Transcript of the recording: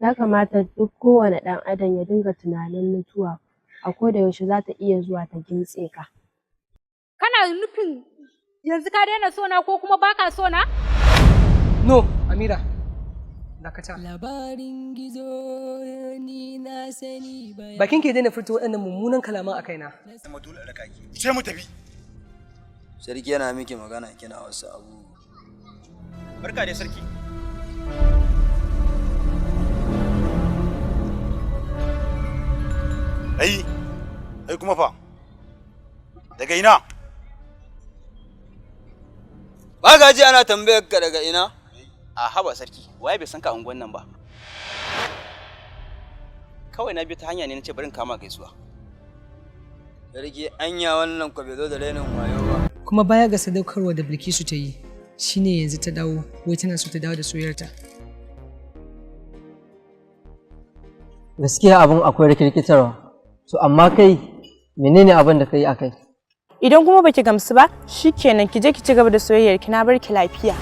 Ya kamata duk kowane ɗan adam ya dinga tunanin mutuwa a koda yaushe za ta iya zuwa ta gintse ka. Kana nufin yanzu ka daina sona ko kuma baka sona? No, Amira. Dakata. Labarin gizo ni na sani bai. Bakin ke daina furta waɗannan mummunan kalaman a kaina. Kuma dole a raka ki. Sai mu tafi. Sarki yana miki magana kina wasu abu. Barka da sarki. Ai kuma fa. Daga ina? Ba gaji ana tambayar ka daga ina? A haba sarki, waye bai san ka unguwan nan ba? Kawai na bi ta hanya ne nace bari in kama gaisuwa. Sarki anya wannan ko bai zo da rainin wayo ba. Kuma baya ga sadaukarwa da Bilkisu ta yi, shine yanzu ta dawo, wai tana so ta dawo da soyayyarta. Gaskiya abin akwai rikirkitarwa. To amma kai menene abin da kai akai? Idan kuma baki gamsu ba, shikenan ki je ki ci gaba da soyayyar ki, na bar ki lafiya.